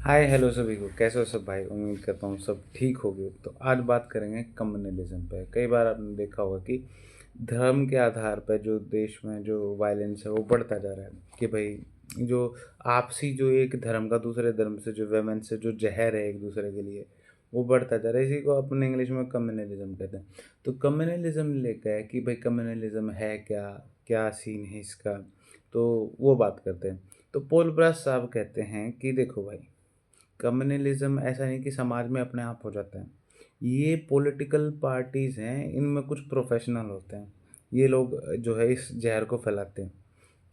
Hi hello सभी को, कैसे हो सब भाई। उम्मीद करता हूँ सब ठीक होगे। तो आज बात करेंगे कम्युनलिज्म पे। कई बार आपने देखा होगा कि धर्म के आधार पर जो देश में जो वायलेंस है वो बढ़ता जा रहा है। कि भाई जो आपसी जो एक धर्म का दूसरे धर्म से जो वेमेन से जो जहर है एक दूसरे के लिए, वो बढ़ता जा रहा है। इसी को अपने इंग्लिश में कम्युनलिज्म कहते हैं। तो कम्युनलिज्म लेकर है कि भाई कम्युनलिज्म है क्या, क्या सीन है इसका, तो वो बात करते हैं। तो पोल ब्रास साहब कहते हैं कि देखो भाई, कम्युनलिज्म ऐसा नहीं कि समाज में अपने आप हो जाता है। ये पॉलिटिकल पार्टीज़ हैं, इनमें कुछ प्रोफेशनल होते हैं। ये लोग जो है इस जहर को फैलाते हैं।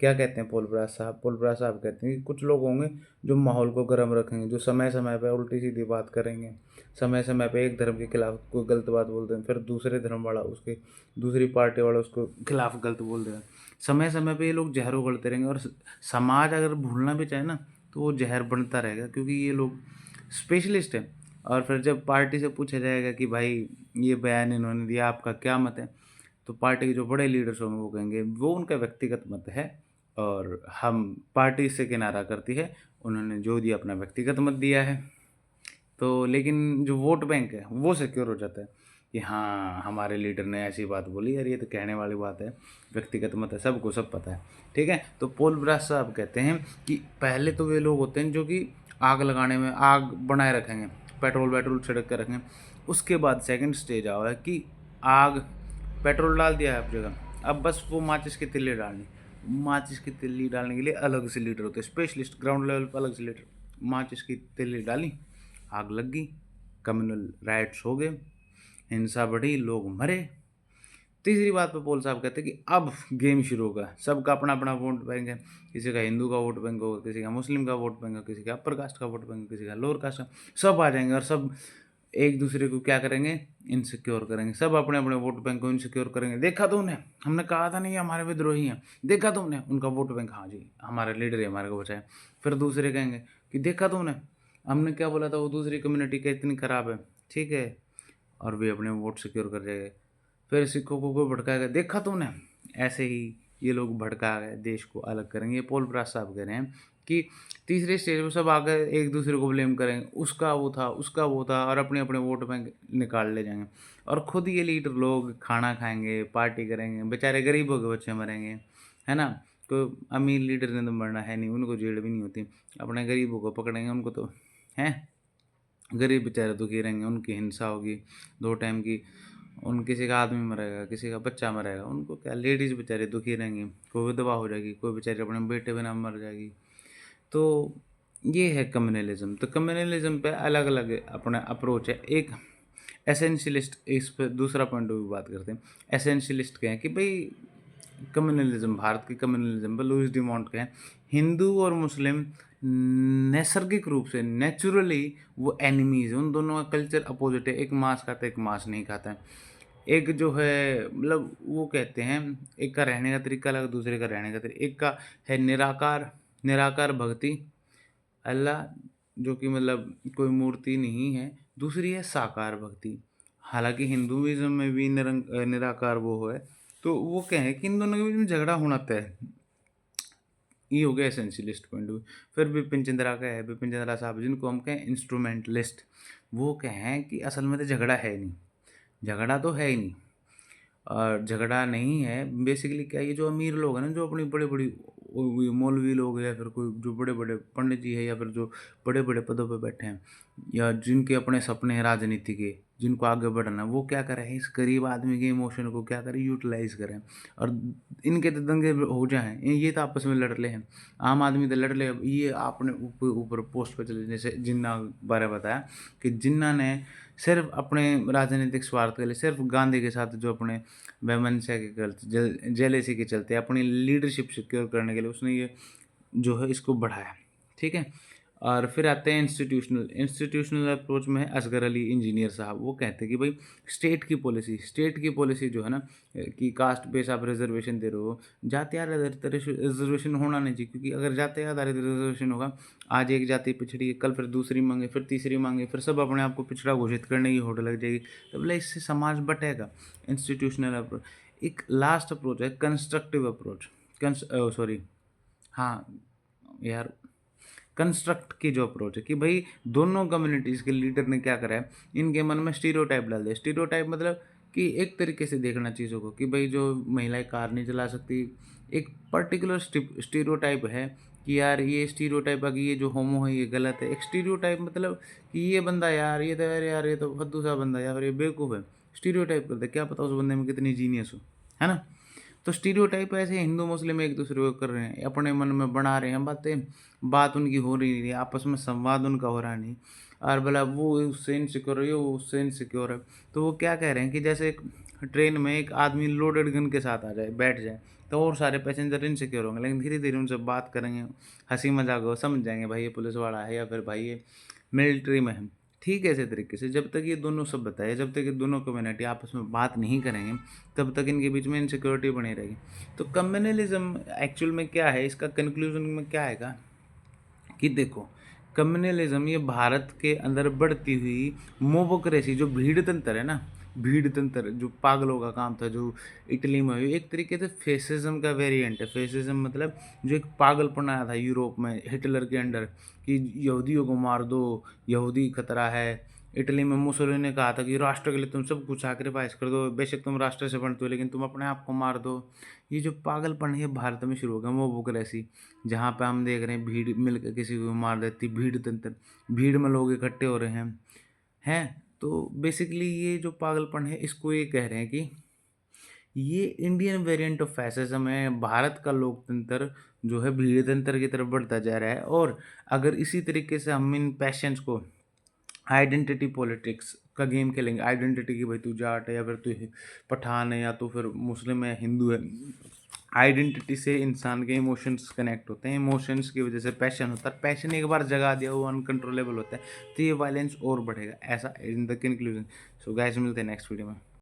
क्या कहते हैं पोलब्रास साहब? पोलब्रास साहब कहते हैं कि कुछ लोग होंगे जो माहौल को गर्म रखेंगे, जो समय समय पे उल्टी सीधी बात करेंगे, समय समय पे एक धर्म के खिलाफ कोई गलत बात बोल दें, फिर दूसरे धर्म वाला उसके दूसरी पार्टी वाला उसको खिलाफ गलत बोल देगा। समय समय पे ये लोग जहर उगलते रहेंगे और समाज अगर भूलना भी चाहे ना, तो वो जहर बनता रहेगा, क्योंकि ये लोग स्पेशलिस्ट हैं। और फिर जब पार्टी से पूछा जाएगा कि भाई ये बयान इन्होंने दिया, आपका क्या मत है, तो पार्टी के जो बड़े लीडर्स होंगे वो कहेंगे वो उनका व्यक्तिगत मत है और हम पार्टी से किनारा करती है, उन्होंने जो दिया अपना व्यक्तिगत मत दिया है। तो लेकिन जो वोट बैंक है वो सिक्योर हो जाता है कि हाँ, हमारे लीडर ने ऐसी बात बोली, यार ये तो कहने वाली बात है, व्यक्तिगत मत है, सबको सब पता है। ठीक है। तो पोल ब्रास साहब कहते हैं कि पहले तो वे लोग होते हैं जो कि आग लगाने में आग बनाए रखेंगे, पेट्रोल वेट्रोल छिड़क कर रखेंगे। उसके बाद सेकंड स्टेज आया है कि आग, पेट्रोल डाल दिया है आप जगह, अब बस वो माचिस की तिल्ली डालनी। माचिस की तिल्ली डालने के लिए अलग से लीडर होते हैं, स्पेशलिस्ट, ग्राउंड लेवल पर अलग से लीडर। माचिस की तिल्ली डाली, आग लग गई, कम्युनल राइट्स हो गए, हिंसा बढ़ी, लोग मरे। तीसरी बात पे पोल साहब कहते हैं कि अब गेम शुरू होगा, सबका अपना अपना वोट बैंक है। किसी का हिंदू का वोट बैंक होगा, किसी का मुस्लिम का वोट बैंक होगा, किसी का अपर कास्ट का वोट बैंक होगा, किसी का लोअर कास्ट का। सब आ जाएंगे और सब एक दूसरे को क्या करेंगे, इनसिक्योर करेंगे। सब अपने अपने वोट बैंक को इनसिक्योर करेंगे। देखा तो उन्हें, हमने कहा था नहीं हमारे विद्रोही हैं, देखा तुमने उनका वोट बैंक, हाँ जी हमारा लीडर है, हमारे को बचाए। फिर दूसरे कहेंगे कि देखा तुमने, हमने क्या बोला था, वो दूसरी कम्युनिटी क्या इतनी खराब है, ठीक है, और वे अपने वोट सिक्योर कर जाएंगे। फिर सिखों को कोई भड़काएगा, देखा तुमने, ऐसे ही ये लोग भड़का गए, देश को अलग करेंगे। ये पोल ब्रास साहब कह रहे हैं कि तीसरे स्टेज में सब आकर एक दूसरे को ब्लेम करेंगे, उसका वो था, उसका वो था, और अपने अपने वोट बैंक निकाल ले जाएंगे। और खुद ये लीडर लोग खाना खाएंगे, पार्टी करेंगे, बेचारे गरीबों के बच्चे मरेंगे, है ना। तो अमीर लीडर ने तो मरना है नहीं, उनको जेल भी नहीं होती, अपने गरीबों को पकड़ेंगे, उनको तो है, गरीब बेचारे दुखी रहेंगे, उनकी हिंसा होगी 2 टाइम की। उन किसी का आदमी मरेगा, किसी का बच्चा मरेगा, उनको क्या, लेडीज़ बेचारे दुखी रहेंगी, कोई विधवा हो जाएगी, कोई बेचारे अपने बेटे बिना मर जाएगी। तो ये है कम्युनलिज्म। तो कम्युनलिज्म पे अलग अलग अपना अप्रोच है। एक एसेंशियलिस्ट, इस पर दूसरा पॉइंट ऑफ व्यू बात करते हैं। एसेंशियलिस्ट क्या है कि भाई कम्युनलिज्म, भारत की कम्युनलिज्म पर लुईस डी मोंट कहें, हिंदू और मुस्लिम नैसर्गिक रूप से, नेचुरली वो एनिमीज हैं, उन दोनों का कल्चर अपोजिट है। एक मांस खाता है, एक मांस नहीं खाता है। एक जो है मतलब वो कहते हैं, एक का रहने का तरीका अलग, दूसरे का रहने का तरीका, एक का है निराकार, निराकार भक्ति, अल्लाह जो कि मतलब कोई मूर्ति नहीं है। दूसरी है साकार भक्ति। हालांकि हिंदुइज्म में भी निराकार वो है। तो वो क्या है कि इन दोनों के बीच में झगड़ा होना तय है। ये हो गया एसेंशियलिस्ट पॉइंट ऑफ व्यू। फिर बिपिन चंद्रा का है, बिपिन चंद्रा साहब जिनको हम कहें इंस्ट्रूमेंटलिस्ट। वो कहें कि असल में तो झगड़ा है नहीं, झगड़ा तो है ही नहीं, और झगड़ा नहीं है। बेसिकली क्या है, ये जो अमीर लोग हैं ना, जो अपनी बड़ी बड़ी मौलवी लोग हैं, या फिर कोई जो बड़े बड़े पंडित जी है, या फिर जो बड़े बड़े पदों पे बैठे हैं, या जिनके अपने सपने हैं राजनीति के, जिनको आगे बढ़ना है, वो क्या करें, इस गरीब आदमी के इमोशन को क्या करें, यूटिलाइज करें। और इनके तो दंगे हो जाएं, ये तो आपस में लड़ ले हैं, आम आदमी तो लड़ ले। ये आपने ऊपर ऊपर पोस्ट पर चले, जैसे जिन्ना बारे बताया कि जिन्ना ने सिर्फ अपने राजनीतिक स्वार्थ के लिए, सिर्फ गांधी के साथ जो अपने वैमनस्य के चलते, जेलेसी के चलते, अपनी लीडरशिप सिक्योर करने के लिए उसने ये जो है इसको बढ़ाया। ठीक है। और फिर आते हैं इंस्टीट्यूशनल। इंस्टीट्यूशनल अप्रोच में है असगर अली इंजीनियर साहब। वो कहते हैं कि भाई स्टेट की पॉलिसी जो है ना, कि कास्ट बेस आप रिजर्वेशन दे रहे हो, जाति आधारित रिजर्वेशन होना नहीं चाहिए। क्योंकि अगर जाति आधारित रिजर्वेशन होगा, आज एक जाति पिछड़ी है, कल फिर दूसरी मांगे, फिर तीसरी मांगे, फिर सब अपने आप को पिछड़ा घोषित करने की होड़ लग जाएगी। तो बोले इससे समाज बटेगा। Institutional approach. एक लास्ट अप्रोच है कंस्ट्रक्टिव अप्रोच। सॉरी, हाँ यार, कंस्ट्रक्ट की जो अप्रोच है कि भाई दोनों कम्युनिटीज़ के लीडर ने क्या करा है, इनके मन में स्टीरियोटाइप डाल दिया। स्टीरियोटाइप मतलब कि एक तरीके से देखना चीज़ों को कि भाई जो महिलाएं कार नहीं चला सकती, एक पर्टिकुलर स्टीरियोटाइप है कि यार ये स्टीरियोटाइप, अगर ये जो होमो है ये गलत है। एक स्टीरियोटाइप मतलब कि ये बंदा यार ये तो यार ये तो फद्दू सा बंदा है या फिर ये बेवकूफ़ है। स्टीरियोटाइप करते हैं, क्या पता उस बंदे में कितनी जीनियस हो, है ना? तो स्टीरियोटाइप ऐसे हिंदू मुस्लिम एक दूसरे को कर रहे हैं, अपने मन में बना रहे हैं बातें, बात उनकी हो रही नहीं है, आपस में संवाद उनका हो रहा नहीं। और भला वो उससे इनसिक्योर है, ये वो उससे इनसिक्योर है। तो वो क्या कह रहे हैं कि जैसे एक ट्रेन में एक आदमी लोडेड गन के साथ आ जाए, बैठ जाए, तो और सारे पैसेंजर इनसिक्योर होंगे, लेकिन धीरे-धीरे उनसे बात करेंगे, हँसी मज़ाक हो, समझ जाएँगे भाई ये पुलिस वाला है या फिर भाई ये मिलिट्री में है। ठीक है, इसी तरीके से जब तक ये दोनों सभ्यता है, जब तक ये दोनों कम्युनिटी आपस में बात नहीं करेंगे, तब तक इनके बीच में इनसिक्योरिटी बनी रहेगी। तो कम्युनलिज़्म एक्चुअल में क्या है, इसका कन्क्लूज़न में क्या आएगा कि देखो, कम्युनलिज़्म ये भारत के अंदर बढ़ती हुई मोबोक्रेसी, जो भीड़ तंत्र है ना, भीड़ तंत्र जो पागलों का काम था, जो इटली में हुई, एक तरीके से फेसिज़्म का वेरिएंट है। फेसिज़्म मतलब जो एक पागलपन आया था यूरोप में हिटलर के अंडर कि यहूदियों को मार दो, यहूदी खतरा है। इटली में मुसोलिनी ने कहा था कि राष्ट्र के लिए तुम सब कुछ सैक्रिफाइस कर दो, बेशक तुम राष्ट्र से बनते हो लेकिन तुम अपने आप को मार दो। ये जो पागलपन है ये भारत में शुरू हो गया, मोबोक्रेसी, जहाँ पे हम देख रहे हैं भीड़ मिलकर किसी को मार देती, भीड़ तंत्र, भीड़ में लोग इकट्ठे हो रहे हैं। तो बेसिकली ये जो पागलपन है इसको ये कह रहे हैं कि ये इंडियन वेरिएंट ऑफ फैसिज्म है। भारत का लोकतंत्र जो है भीड़ तंत्र की तरफ बढ़ता जा रहा है, और अगर इसी तरीके से हम इन पैशंस को आइडेंटिटी पॉलिटिक्स का गेम खेलेंगे, आइडेंटिटी की भाई तू जाट है या फिर तू पठान है या तो फिर मुस्लिम है, हिंदू है। आइडेंटिटी से इंसान के इमोशंस कनेक्ट होते हैं, इमोशंस की वजह से पैशन होता है, पैशन एक बार जगा दिया वो अनकंट्रोलेबल होता है, तो ये वायलेंस और बढ़ेगा, ऐसा in the conclusion. So guys मिलते हैं नेक्स्ट वीडियो में।